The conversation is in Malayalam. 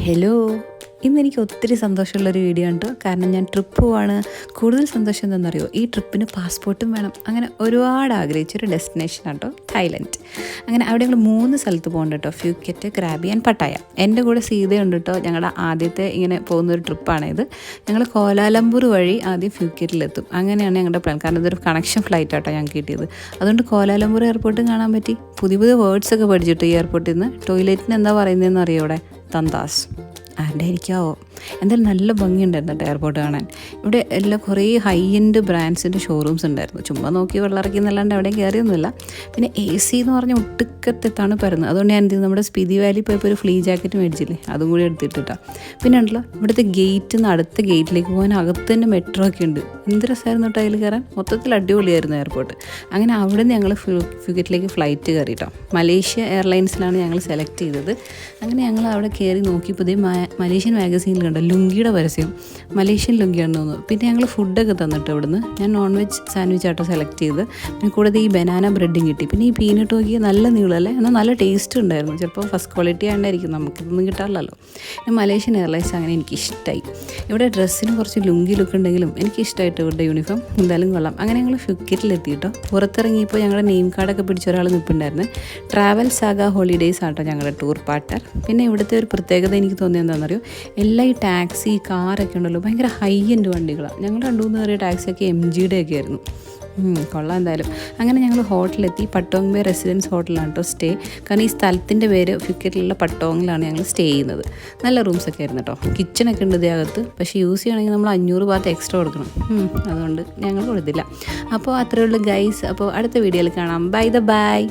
ഹലോ, ഇന്നെനിക്ക് ഒത്തിരി സന്തോഷമുള്ളൊരു വീഡിയോ ഉണ്ട്. കാരണം ഞാൻ ട്രിപ്പ് പോവാണ്. കൂടുതൽ സന്തോഷം എന്താണെന്നറിയോ, ഈ ട്രിപ്പിന് പാസ്പോർട്ടും വേണം. അങ്ങനെ ഒരുപാട് ആഗ്രഹിച്ചൊരു ഡെസ്റ്റിനേഷൻ ആട്ടോ തായ്ലൻഡ്. അങ്ങനെ അവിടെ ഞങ്ങൾ 3 സ്ഥലത്ത് പോകുന്നുണ്ട് കേട്ടോ: ഫ്യൂക്കറ്റ്, ക്രാബി ആൻഡ് പട്ടായ. എൻ്റെ കൂടെ സീതയുണ്ട് കേട്ടോ. ഞങ്ങളുടെ ആദ്യത്തെ ഇങ്ങനെ പോകുന്നൊരു ട്രിപ്പാണിത്. ഞങ്ങൾ കോലാലംപൂർ വഴി ആദ്യം ഫ്യൂക്കറ്റിലെത്തും. അങ്ങനെയാണ് ഞങ്ങളുടെ പ്ലാൻ. കാരണം ഇതൊരു കണക്ഷൻ ഫ്ലൈറ്റ് ആട്ടോ ഞങ്ങൾക്ക് കിട്ടിയത്. അതുകൊണ്ട് കോലാലംപൂർ എയർപോർട്ടും കാണാൻ പറ്റി. പുതിയ പുതിയ വേർഡ്സൊക്കെ പഠിച്ചിട്ട് ഈ എയർപോർട്ടിൽ നിന്ന്. ടോയ്ലറ്റിന് എന്താ പറയുന്നതെന്ന് അറിയോ ഇവിടെ? തന്താസ്. ആരുടെ ഇരിക്കാവോ. എന്തായാലും നല്ല ഭംഗിയുണ്ടായിരുന്നു കേട്ടോ എയർപോർട്ട് കാണാൻ. ഇവിടെ എല്ലാം കുറേ ഹൈ എൻഡ് ബ്രാൻഡ്സിൻ്റെ ഷോറൂംസ് ഉണ്ടായിരുന്നു. ചുമ്മാ നോക്കി വെള്ളമിറക്കി എന്നല്ലാണ്ട് എവിടെയും കയറിയൊന്നുമില്ല. പിന്നെ AC എന്ന് പറഞ്ഞാൽ ഒട്ടുക്കത്തെ തണുപ്പായിരുന്നു. അതുകൊണ്ട് ഞാൻ എന്ത് ചെയ്തു, നമ്മുടെ സ്പിതി വാലി പോയപ്പോൾ ഒരു ഫ്ലീ ജാക്കറ്റ് മേടിച്ചില്ലേ, അതും കൂടി എടുത്തിട്ടാ. പിന്നെ ഉണ്ടല്ലോ ഇവിടുത്തെ ഗേറ്റിൽ നിന്ന് അടുത്ത ഗേറ്റിലേക്ക് പോകാൻ അകത്ത് തന്നെ മെട്രോ ഒക്കെ ഉണ്ട്. എന്ത് രസമായിരുന്നു കേട്ടോ അതിൽ കയറാൻ. മൊത്തത്തിൽ അടിപൊളിയായിരുന്നു എയർപോർട്ട്. അങ്ങനെ അവിടെ നിന്ന് ഞങ്ങൾ ഫ്യൂക്കറ്റിലേക്ക് ഫ്ലൈറ്റ് കയറി കേട്ടോ. മലേഷ്യ എയർലൈൻസിലാണ് ഞങ്ങൾ സെലക്ട് ചെയ്തത്. അങ്ങനെ ഞങ്ങൾ അവിടെ കയറി നോക്കിയപ്പോൾ ഇതേ മലേഷ്യൻ മാഗസീനിൽ കണ്ടോ ലുങ്കിയുടെ പരസ്യം. മലേഷ്യൻ ലുങ്കിയാണെന്ന് തോന്നുന്നു. പിന്നെ ഞങ്ങൾ ഫുഡൊക്കെ തന്നിട്ട് ഇവിടുന്ന്. ഞാൻ നോൺ വെജ് സാൻഡ്വിച്ച് ആട്ടോ സെലക്ട് ചെയ്ത്. പിന്നെ കൂടാതെ ഈ ബനാന ബ്രെഡും കിട്ടി. പിന്നെ ഈ പീനട്ട് നോക്കിയ നല്ല നീളമല്ലേ, എന്നാൽ നല്ല ടേസ്റ്റ് ഉണ്ടായിരുന്നു. ചിലപ്പോൾ ഫസ്റ്റ് ക്വാളിറ്റി ആണ്ടായിരിക്കും, നമുക്കിതൊന്നും കിട്ടാറില്ലല്ലോ. പിന്നെ മലേഷ്യൻ എയർലൈൻസ് അങ്ങനെ എനിക്കിഷ്ടമായി. ഇവിടെ ഡ്രസ്സിന് കുറച്ച് ലുങ്കി ലുക്ക് ഉണ്ടെങ്കിലും എനിക്കിഷ്ടമായിട്ട് ഇവരുടെ യൂണിഫോം എന്തായാലും കൊള്ളാം. അങ്ങനെ ഞങ്ങൾ ഫ്യൂക്കറ്റിലെത്തി കേട്ടോ. പുറത്തിറങ്ങിയപ്പോൾ ഞങ്ങളുടെ നെയിം കാർഡൊക്കെ പിടിച്ച ഒരാൾ നിൽപ്പുണ്ടായിരുന്നു. ട്രാവൽ സാഗ ഹോളിഡേയ്സ് ആട്ടോ ഞങ്ങളുടെ ടൂർ പാർട്ട്ണർ. പിന്നെ ഇവിടുത്തെ ഒരു പ്രത്യേകത എനിക്ക് തോന്നിയത് എന്താണെന്നറിയോ, എല്ലാ ഈ ടാക്സി കാറൊക്കെ ഉണ്ടല്ലോ ഭയങ്കര ഹൈ എൻഡ് വണ്ടികളാണ്. ഞങ്ങൾ 2-3 കയറിയ ടാക്സിയൊക്കെ MGയുടെ ഒക്കെ ആയിരുന്നു. കൊള്ളാം എന്തായാലും. അങ്ങനെ ഞങ്ങൾ ഹോട്ടലെത്തി. പട്ടോങ് ബേ റെസിഡൻസ് ഹോട്ടലാണ് കേട്ടോ സ്റ്റേ. കാരണം ഈ സ്ഥലത്തിൻ്റെ പേര് ഫ്യൂക്കറ്റിലുള്ള പട്ടോങ്ങിലാണ് ഞങ്ങൾ സ്റ്റേ ചെയ്യുന്നത്. നല്ല റൂംസൊക്കെ ആയിരുന്നു കേട്ടോ. കിച്ചണൊക്കെ ഉണ്ട് ഇതിനകത്ത്. പക്ഷേ യൂസ് ചെയ്യണമെങ്കിൽ നമ്മൾ 500 ബാത്ത് എക്സ്ട്രാ കൊടുക്കണം. അതുകൊണ്ട് ഞങ്ങൾ കൊടുത്തില്ല. അപ്പോൾ അത്രയേ ഉള്ളൂ ഗൈസ്. അപ്പോൾ അടുത്ത വീഡിയോയിൽ കാണാം. ബൈ.